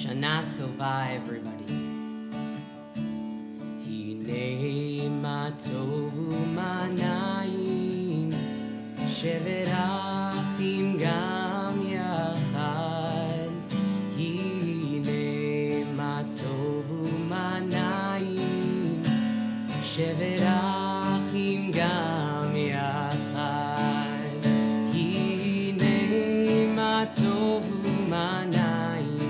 Shana Tova, everybody. Hine ma tovu manayim, shevet achim gam yachad. Hine ma tovu manayim, shevet achim gam yachad. Hine ma tovu manayim,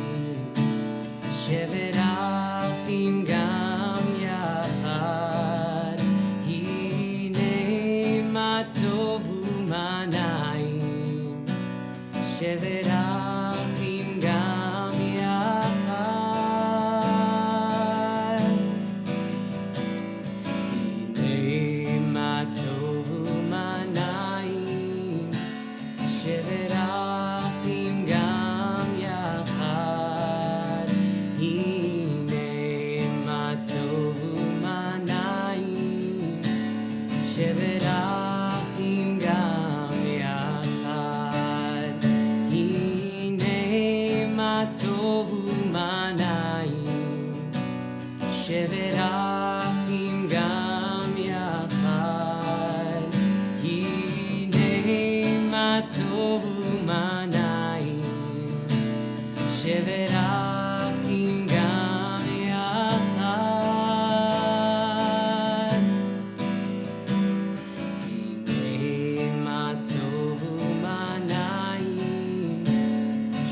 shevet achim gam yachad. Hine ma tovu manayim, shevet achim gam yachad. Hine ma tovu manayim, shevet achim gam yachad. Hine ma tovu manayim, shevet achim gam yachad. Hine ma tovu manayim, shevet achim gam yachad. Hine ma tovu manayim, shevet achim gam yachad. Hine ma tovu manayim,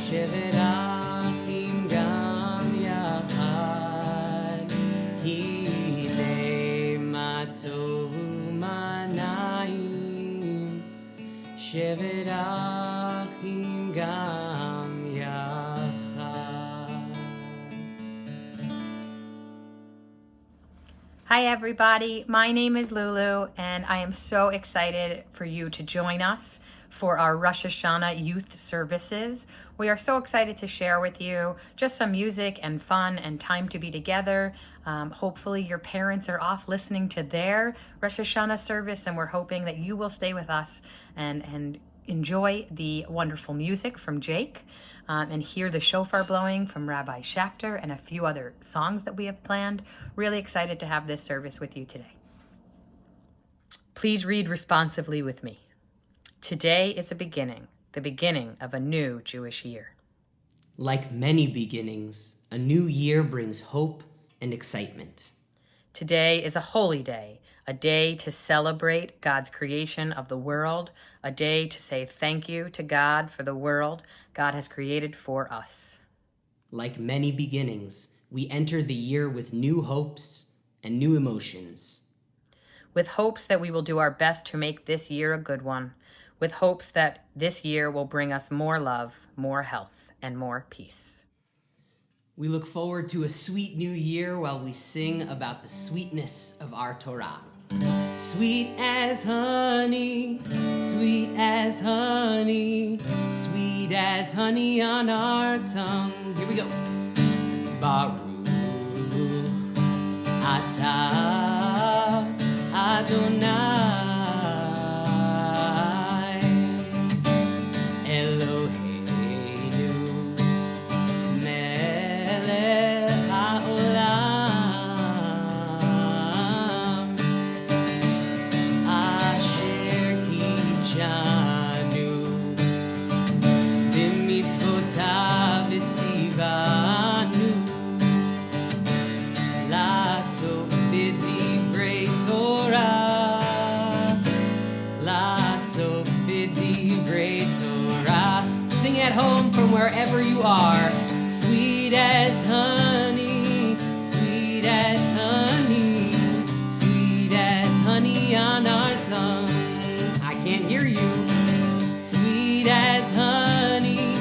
shevet achim gam yachad. Hine ma tovu manayim, shevet achim gam yachad. Hi everybody, my name is Lulu and I am so excited for you to join us for our Rosh Hashanah youth services. We are so excited to share with you just some music and fun and time to be together. Hopefully your parents are off listening to their Rosh Hashanah service, and we're hoping that you will stay with us and enjoy the wonderful music from Jake and hear the shofar blowing from Rabbi Schachter and a few other songs that we have planned. Really excited to have this service with you today. Please read responsively with me. Today is the beginning of a new Jewish year. Like many beginnings, a new year brings hope and excitement. Today is a holy day, a day to celebrate God's creation of the world, a day to say thank you to God for the world God has created for us. Like many beginnings, we enter the year with new hopes and new emotions. With hopes that we will do our best to make this year a good one, with hopes that this year will bring us more love, more health, and more peace. We look forward to a sweet new year while we sing about the sweetness of our Torah. Sweet as honey, sweet as honey, sweet as honey on our tongue. Here we go. Baruch atah Adonai Eloheinu melech haolam asher kijanu b'mitzvotav etzivanu לעסוק בדברי תורה, לעסוק בדברי תורה. Sing at home from wherever you are. Sweet as honey, sweet as honey, sweet as honey on our tongue. I can't hear you. Sweet as honey,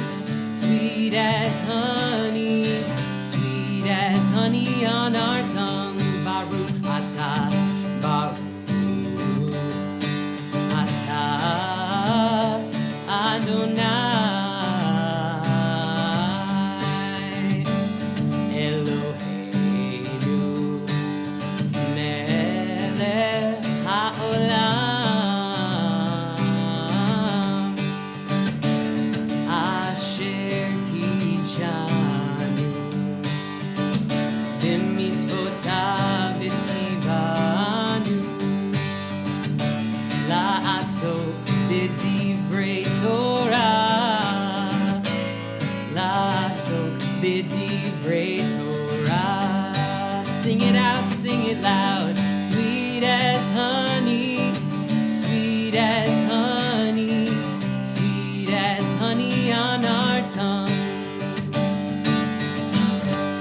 sweet as honey, sweet as honey on our tongue. Baruch atah, Baruch atah Adonai לעסוק בדברי תורה, לעסוק בדברי תורה. Sing it out, sing it loud, sweet as honey, sweet as honey, sweet as honey on our tongue.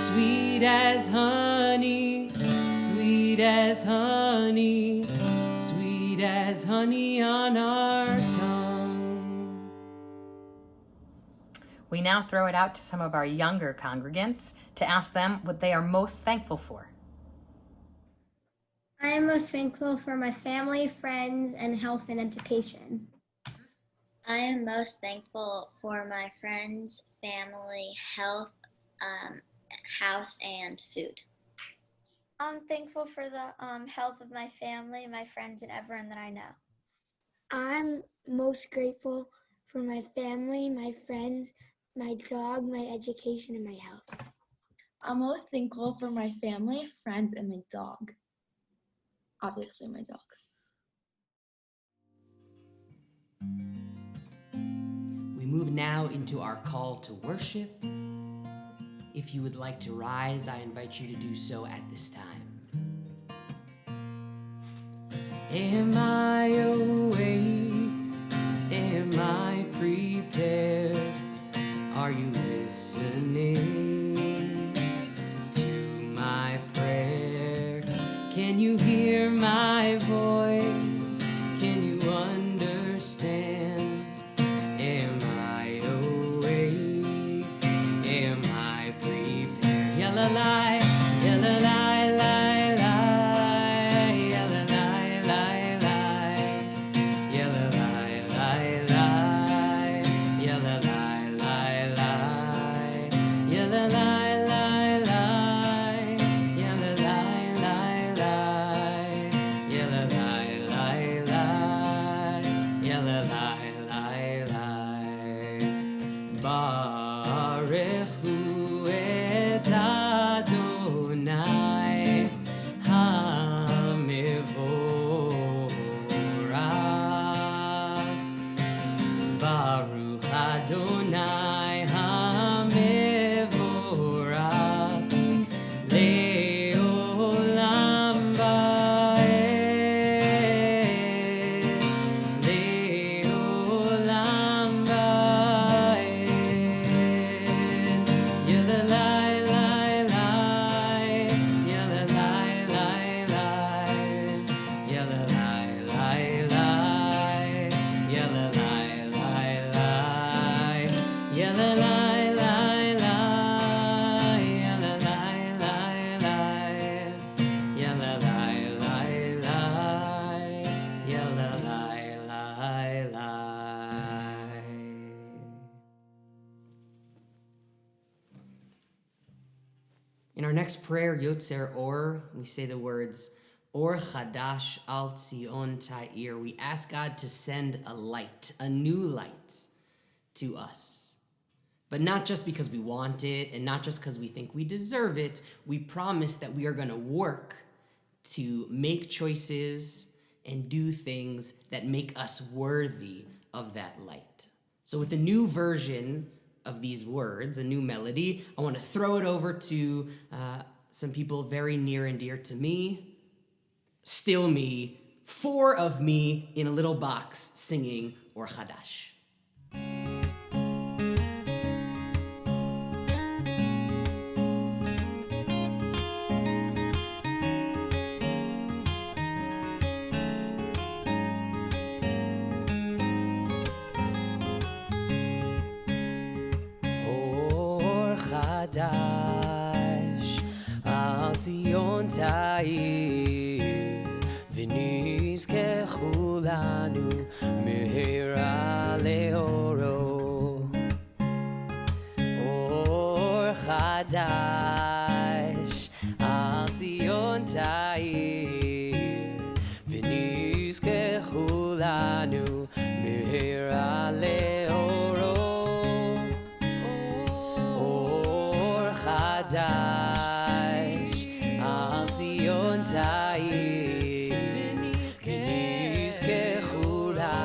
Sweet as honey, sweet as honey, sweet as honey on our tongue. We now throw it out to some of our younger congregants to ask them what they are most thankful for. I am most thankful for my family, friends, and health and education. I am most thankful for my friends, family, health, house, and food. I'm thankful for the health of my family, my friends, and everyone that I know. I'm most grateful for my family, my friends, my dog, my education, and my health. I'm most thankful for my family, friends, and my dog. Obviously, my dog. We move now into our call to worship. If you would like to rise, I invite you to do so at this time. Am I awake? Am I prepared? Are you listening to my prayer? Can you hear my voice? Can you understand? Am I awake? Am I prepared? Yalla lie, yalla lie, lie, lie, yalla lie, lie, lie, yalla lie, lie, lie, yalla lie, lie, lie, yalla lie, lie, lie, yalla lie, lie, lie, yalla lie, lie, lie, yalla lie, lie, lie. Baruch hu et Adonai HaMevorach. Baruch Adonai HaMevorach Le'olam Va'ed, Le'olam Va'ed. Yalla lie, lie, lie, yalla lie, lie, lie, yalla lie, lie, lie, yalla lie, lie, lie, yalla lie, lie, lie, yalla lie, lie, lie, yalla lie, lie, lie, yalla lie, lie, lie. In our next prayer, Yotzer Or, we say the words, Or Chadash Al Tzion Ta'ir. We ask God to send a light, a new light to us. But not just because we want it and not just because we think we deserve it. We promise that we are going to work to make choices and do things that make us worthy of that light. So with a new version of these words, a new melody, I want to throw it over to some people very near and dear to me. Still me, 4 of me in a little box singing Or Chadash. Or Chadash Al Zion Ta'ir V'nizkeh Chulanu Mehera Leoro. Or Chadash Al Zion Ta'ir V'nizkeh Chulanu Mehera Leoro. Or Chadash Al Zion Ta'ir V'nizkeh Chulanu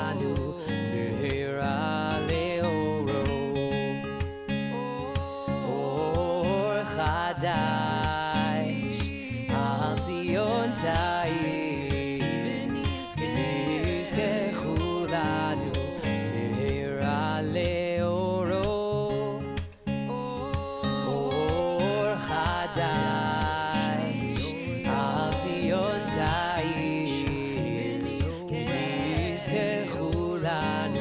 כולנו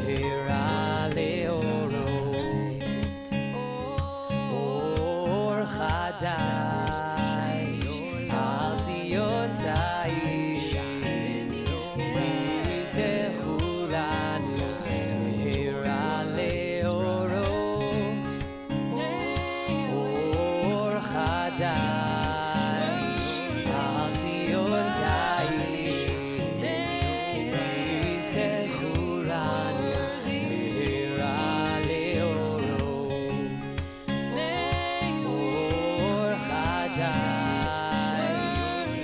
מהרה לאורות, אור חדש על ציון תאיר, נזכה כולנו מהרה לאורות, אור חדש על ציון תאיר, נזכה כולנו מהרה לאורות, אור חדש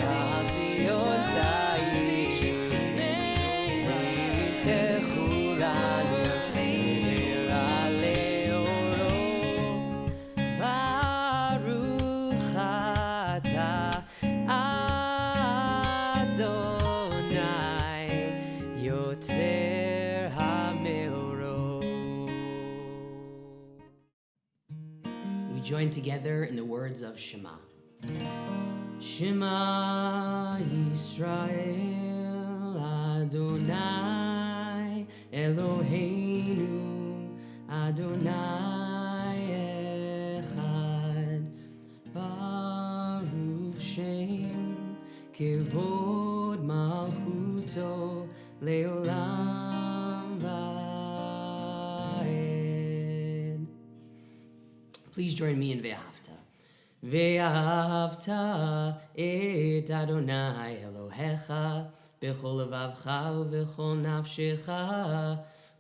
על ציון תאיר, נזכה כולנו מהרה לאורות. ברוך אתה אדוני יוצר המאורות. We join together in the words of Shema. Shema Yisrael Adonai Eloheinu Adonai Echad Baruch Shem Kevod Malchuto Leolam Vaed. Please join me in Ve'ahavta. Ve'ahavta et Adonai Elohecha bechol levavcha uvechol nafshecha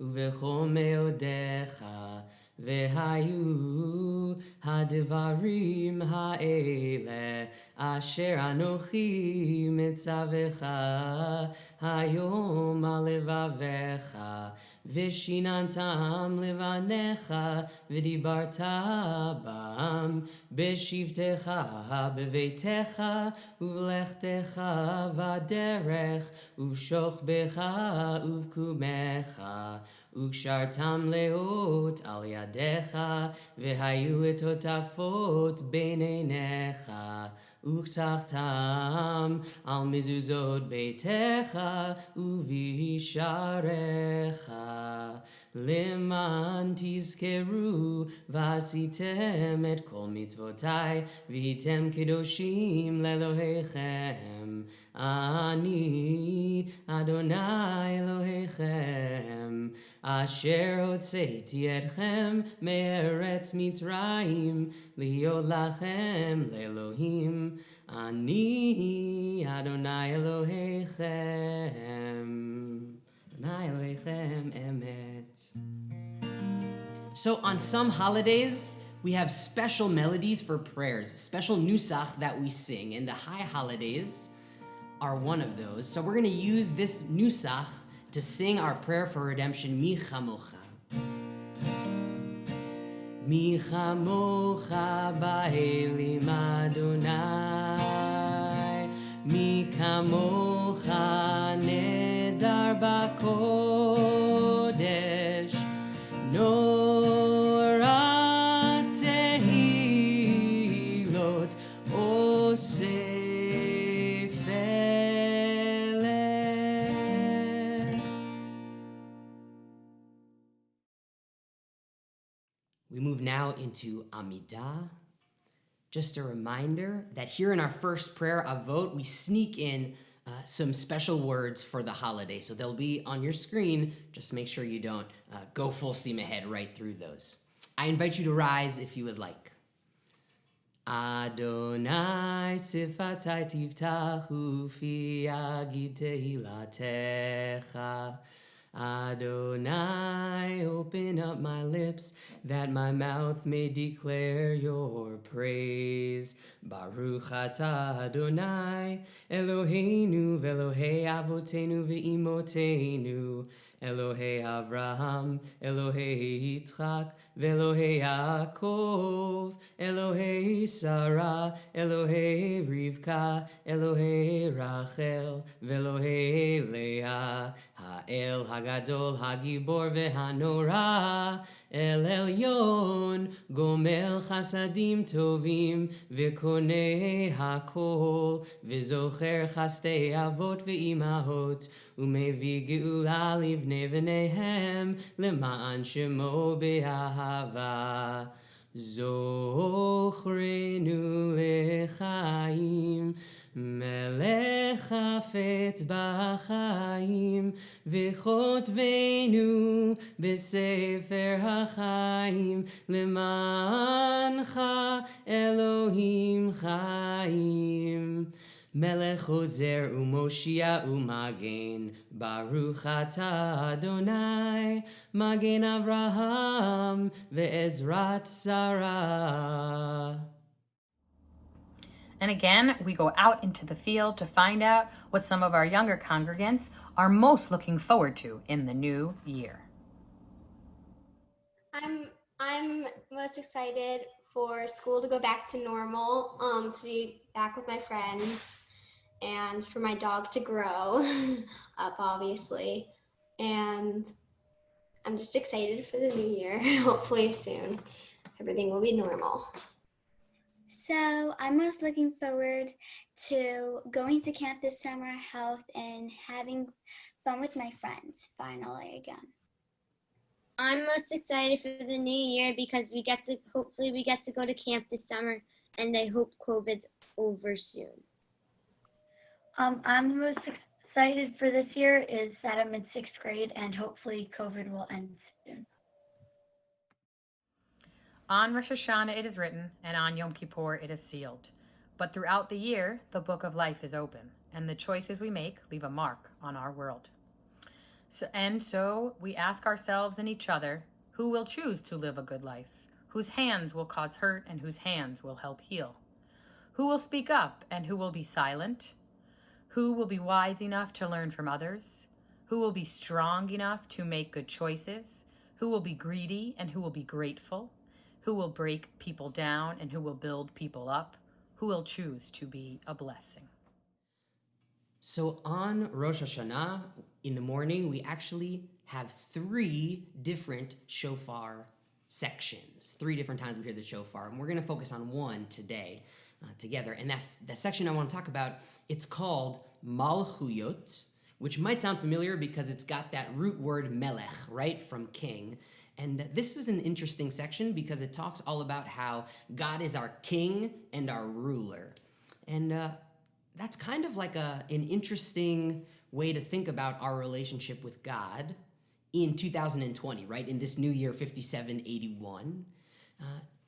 uvechol meodecha vehayu hadivarim ha'ele asher anochi mitzavecha hayom al levavecha Vishinantam levanecha v'dibarta bam b'shivtecha b'veitecha uv'lechtecha v'derech uv'shochbecha uv'kumecha ug'shartam leot al yadecha v'hayu etotafot b'neinecha uchtachtam al mezuzot beitecha uvisharecha leman tizkeru vasitem et kol mitzvotai vitem kedoshim lelohechem ani Adonai Elohechem asher hotzeiti etchem me'eretz Mitzrayim liot lachem le'elohim ani Adonai Elohechem Adonai Elohechem emet. So on some holidays, we have special melodies for prayers, special nusach that we sing, and the high holidays are one of those. So we're going to use this nusach to sing our prayer for redemption, Mi Chamocha. Mi Chamocha ba'elim Adonai, Mi Kamocha nedar ba'kodesh, Nora tehilot osef eleh. We move now into Amidah. Just a reminder that here in our first prayer, Avot, we sneak in some special words for the holiday. So they'll be on your screen. Just make sure you don't go full steam ahead right through those. I invite you to rise if you would like. Adonai sifatai tivtachu fi agid tehilatecha. Adonai, open up my lips, that my mouth may declare your praise. Baruch atah Adonai, Eloheinu v'Elohei avotenu v'imotenu, Elohei Avraham, Elohei Yitzchak, v'Elohei Yaakov, Elohei Sarah, Elohei Rivka, Elohei Rachel, v'Elohei Leah, Ha'el Hagadol Hagibor v'Hano נורא, אל עליון, גומל חסדים טובים, וקונה הכל, וזוכר חסדי אבות ואימהות, ומביא גאולה לבני בניהם, למען שמו באהבה. זוכרנו לחיים, מלך חפץ בחיים, וכותבנו בספר החיים, למענך אלוהים חיים. מלך עוזר ומושיע ומגן, ברוך אתה אדוני, מגן אברהם ועזרת שרה. And again, we go out into the field to find out what some of our younger congregants are most looking forward to in the new year. I'm most excited for school to go back to normal, to be back with my friends, and for my dog to grow up, obviously. And I'm just excited for the new year. Hopefully soon everything will be normal. So I'm most looking forward to going to camp this summer, health, and having fun with my friends finally again. I'm most excited for the new year because hopefully we get to go to camp this summer, and I hope COVID's over soon. I'm most excited for this year is that I'm in 6th grade and hopefully COVID will end soon. On Rosh Hashanah it is written, and on Yom Kippur it is sealed. But throughout the year, the book of life is open, and the choices we make leave a mark on our world. So we ask ourselves and each other, who will choose to live a good life? Whose hands will cause hurt and whose hands will help heal? Who will speak up and who will be silent? Who will be wise enough to learn from others? Who will be strong enough to make good choices? Who will be greedy and who will be grateful? Who will break people down and who will build people up? Who will choose to be a blessing? So on Rosh Hashanah, in the morning, we actually have 3 different shofar sections. 3 different times we hear the shofar, and we're going to focus on one today together. And that section I want to talk about, it's called Malchuyot, which might sound familiar because it's got that root word melech, right, from king. And this is an interesting section because it talks all about how God is our king and our ruler. And that's kind of like an interesting way to think about our relationship with God in 2020, right? In this new year, 5781.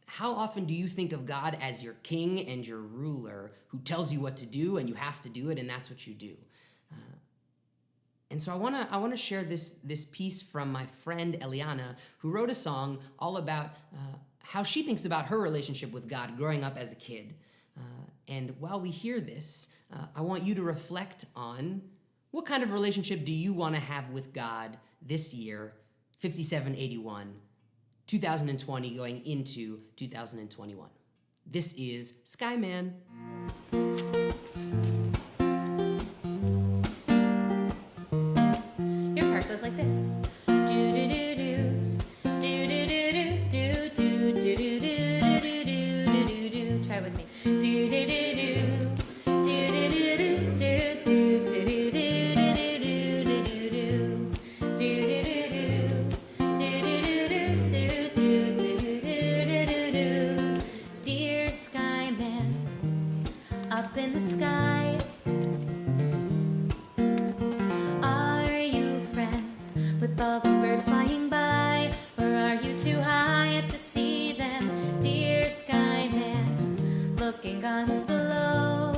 How often do you think of God as your king and your ruler who tells you what to do and you have to do it and that's what you do? And so I want to share this piece from my friend Eliana, who wrote a song all about how she thinks about her relationship with God growing up as a kid. And while we hear this, I want you to reflect on what kind of relationship do you want to have with God this year, 5781, 2020 going into 2021. This is Skyman. Your part goes like this. Try with me. Dear Skyman, up in the sky, are you friends with all the birds flying by? Or are you too high up to see them? Dear Skyman, looking on us below,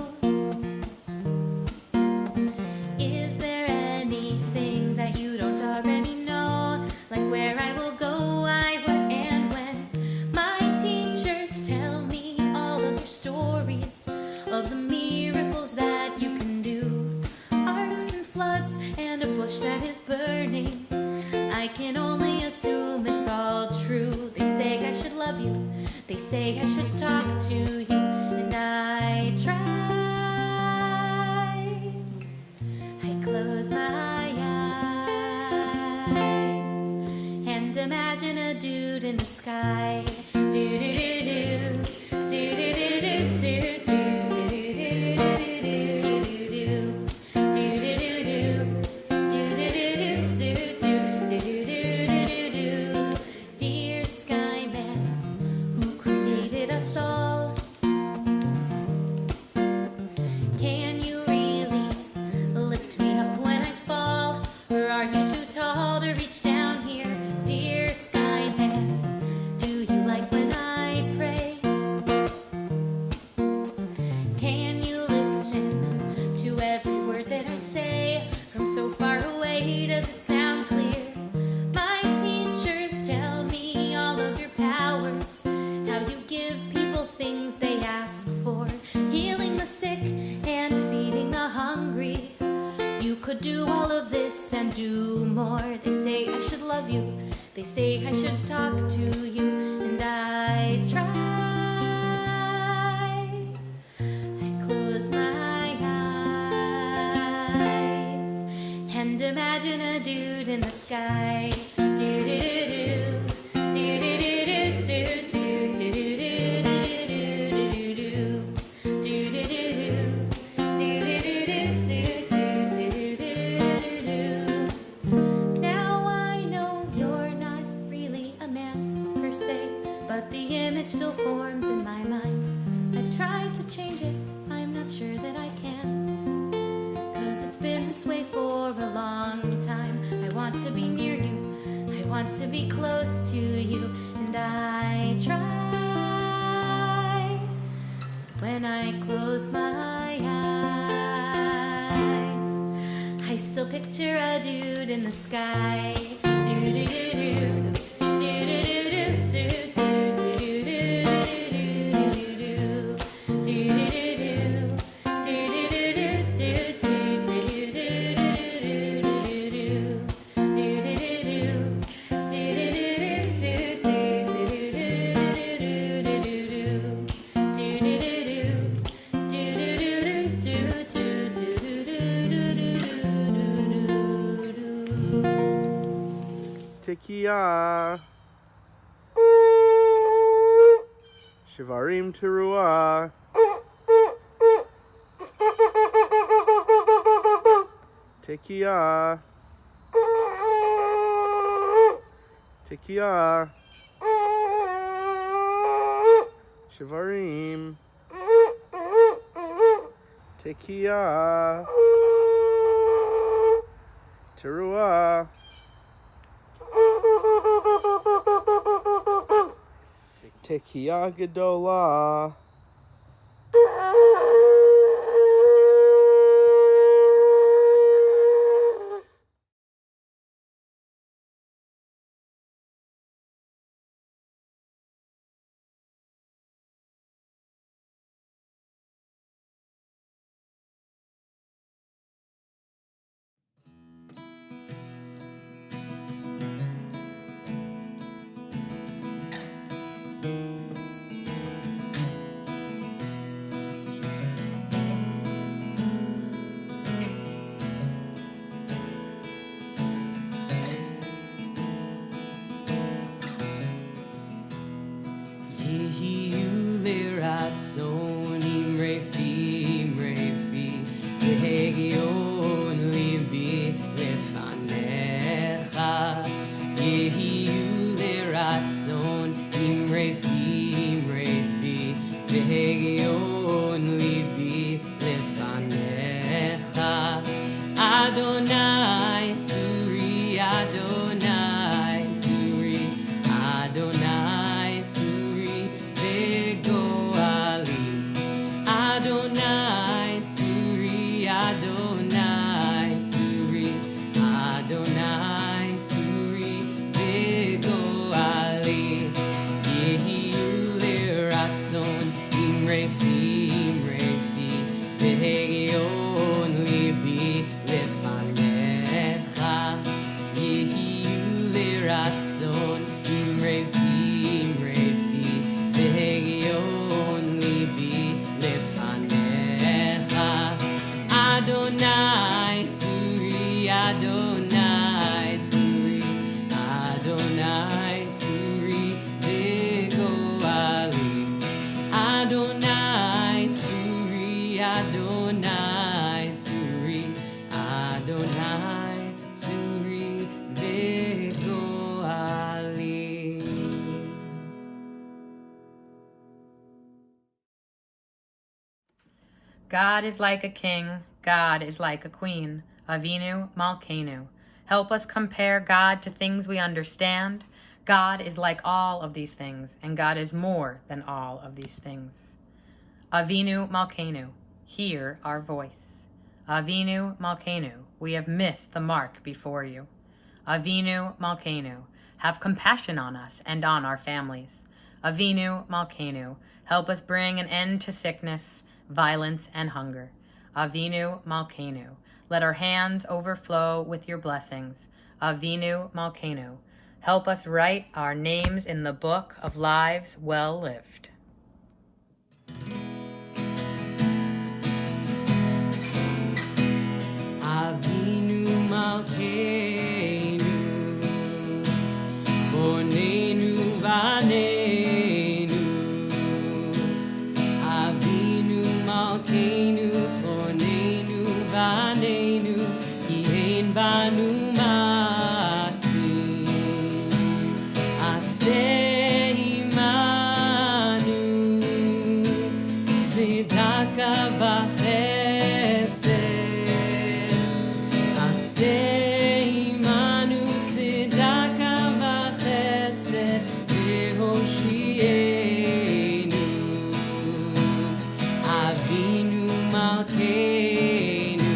is there anything that you don't already know? Like where I will go, why, what, and when? My teachers tell me all of your stories of the miracles that you can do. Arcs and floods and a bush that is burning. I can only assume it's all true. They say I should love you. They say I should talk to you. And I try. I close my eyes and tall to reach down here, dear sky man. Do you like when I pray? Can you listen to every word that I say? From so far away, does it sound clear? My teachers tell me all of your powers, how you give people things they ask for, healing the sick and feeding the hungry. You could do all of this and do more. They say I should love you, they say I should talk to you, and I try. I close my eyes and imagine a dude in the sky. Do-do-do-do, do-do-do-do, still forms in my mind. I've tried to change it, I'm not sure that I can, 'cause it's been this way for a long time. I want to be near you, I want to be close to you, and I try. But when I close my eyes, I still picture a dude in the sky. Do-do-do-do, do-do-do-do, Tekiah, Shivarim Teruah, Tekiah, Tekiah, Shivarim, Tekiah, Teruah. Tekiah Gedolah. Sonim refi Legion libi lefanecha Yehiu leratzon im refi Legion libi lefanecha Adonai Tzuri Adonai Tzuri Adonai Tzuri Vegoali Adonai Tzuri Adonai Tzuri Adonai Tzuri Vegoali Yehiu leratzon im refi Vegion libi lefanecha Yehiu leratzon im refi Vegion libi lefanecha Adonai Tzuri Adonai Tzuri Adonai Tzuri Vegoali Adonai Tzuri Adonai Tzuri Adonai Tzuri Vegoali. God is like a king, God is like a queen, Avinu Malkeinu. Help us compare God to things we understand. God is like all of these things, and God is more than all of these things. Avinu Malkeinu, hear our voice. Avinu Malkeinu, we have missed the mark before you. Avinu Malkeinu, have compassion on us and on our families. Avinu Malkeinu, help us bring an end to sickness, violence, and hunger. Avinu Malkeinu, let our hands overflow with your blessings. Avinu Malkeinu, help us write our names in the book of lives well lived. Avinu Malkeinu, Chonenu Vaneinu. Avinu Malkeinu, Chonenu Vaneinu, Ki ein banu masim. Aseh imanu, tzedaka v'chesed. Imanu tzedaka v'chesed v'hoshienu. Avinu Malkeinu,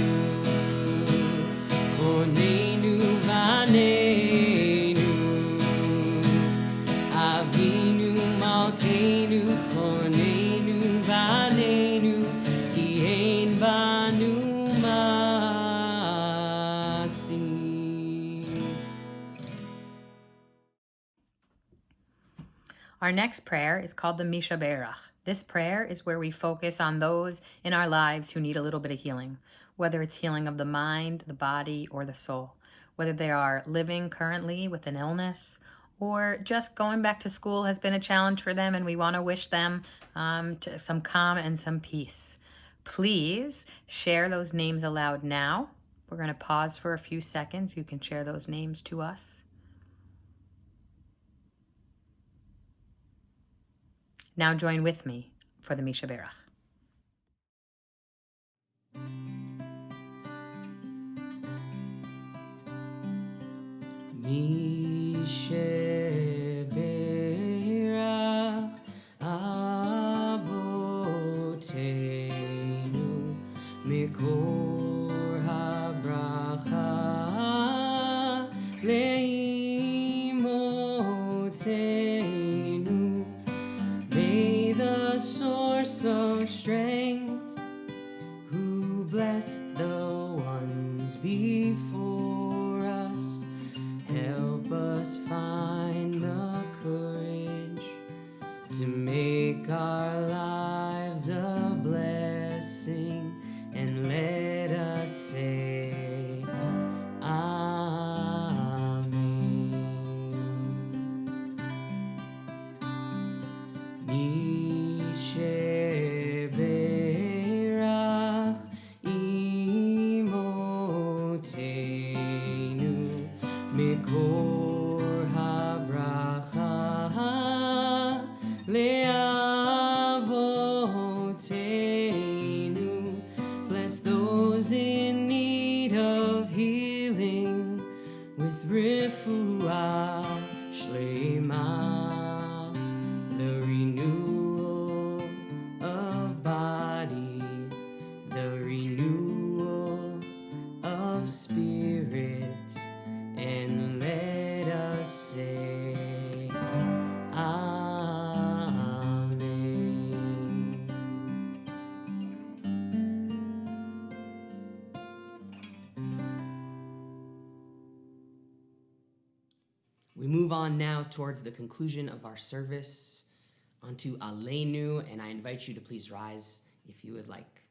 Chonenu Vaneinu. Avinu Malkeinu, Chonenu Vaneinu, Ki ein banu Our next prayer is called the Mishaberach. This prayer is where we focus on those in our lives who need a little bit of healing, whether it's healing of the mind, the body, or the soul, whether they are living currently with an illness or just going back to school has been a challenge for them and we want to wish them to some calm and some peace. Please share those names aloud now. We're going to pause for a few seconds. You can share those names to us. Now join with me for the Mishaberach. Mishaberach Avotenu Mikor HaBracha Leimotenu. May the source of strength, who blessed the ones before us, help us find the courage to make our lives a blessing, and let us say Amen. Mishaberach imotenu mikor habracha leavotenu. Bless those in need of healing with refuah shlema, the renewal of body, the renewal of spirit, and let us say Amen. We move on now towards the conclusion of our service, onto Aleinu, and I invite you to please rise if you would like.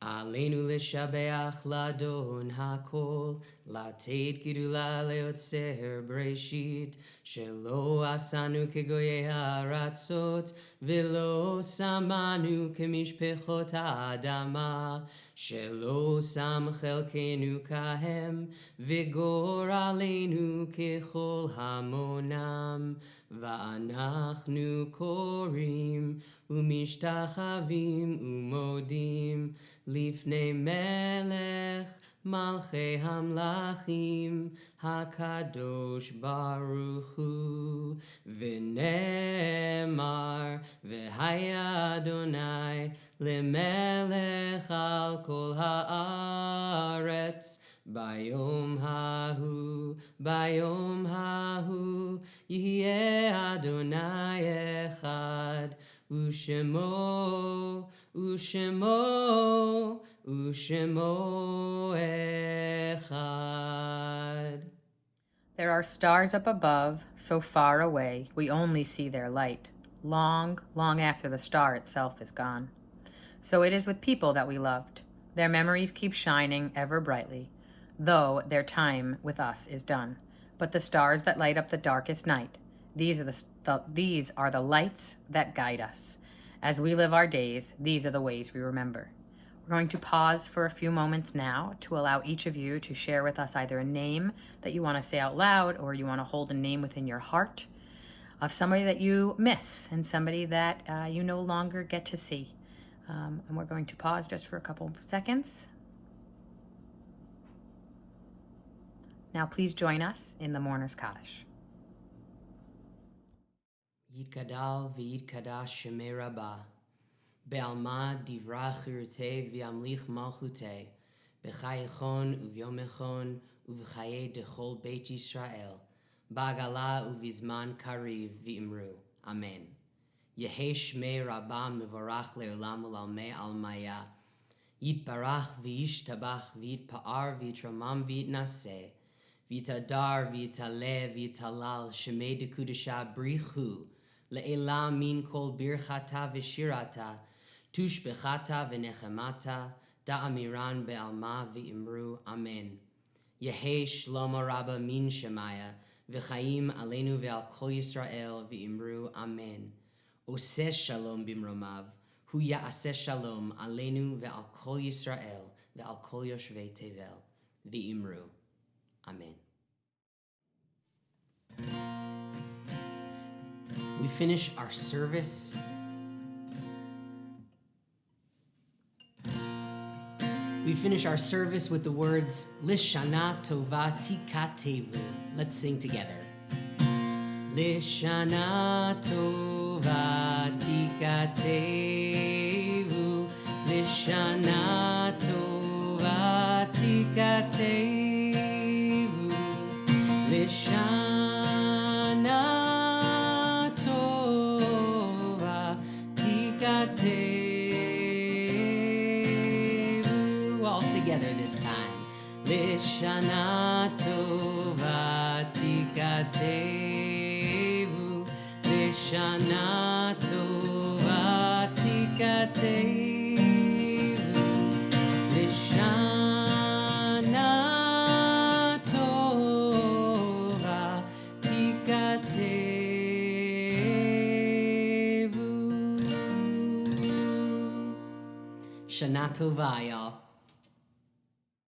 Aleinu lishabeach ladon hakol, latet gidula leotzer breshit, shelo asanu kegoye haratzot, velo samanu kemishpechot ha'adama, shelo sam chelkenu kahem, vigor aleinu kechol hamonam, va'anachnu korim, umishtachavim umodim, Lifnei melech Malchei Hamlachim HaKadosh Baruch Hu V'nemar V'haya Adonai Lemelech Al Kol Haaretz Bayom Hahu Yihyeh Adonai Echad Ushemo Echad. There are stars up above, so far away we only see their light, long, long after the star itself is gone. So it is with people that we loved. Their memories keep shining ever brightly, though their time with us is done. But the stars that light up the darkest night, these are the lights that guide us. As we live our days, these are the ways we remember. We're going to pause for a few moments now to allow each of you to share with us either a name that you want to say out loud or you want to hold a name within your heart of somebody that you miss and somebody that you no longer get to see. And we're going to pause just for a couple of seconds. Now please join us in the Mourner's Kaddish. Yitgadal v'yitkadash Shemei Rabbah Be'alma divra chirutei v'yamlich malchutei B'chayechon uvyomechon uv'chayei dechol Beit Yisrael Ba'agala uvizman kariv v'imru. Amen. Yehei Shmei Rabbah mevorach le'olam u'lalmei almaya Yitbarach v'yishtabach v'yitpa'ar v'yitramam v'yitnaseh V'yitadar v'yitaleh v'yitalal Shemei dekudesha brichu Le'ela min kol birchata v'shirata tushbechata v'nechemata da'amiran be'alma v'imru. Amen. Yehei Shlomo Rabba min Shemaya v'chaim aleinu ve'al kol Yisrael v'imru. Amen. Oseh shalom bimromav hu ya'aseh shalom aleinu ve'al kol Yisrael ve'al kol yoshvei tevel v'imru. Amen. We finish our service with the words Lishana Tova Tikatevu. Let's sing together. Lishana Tova Tikatevu. Lishana Tova Tikatevu. Lishana all together this time. Lishana Tova Tikatevu. Lishana Tova Tikatevu. Lishana Tova Tikatevu. Shana Tova, y'all.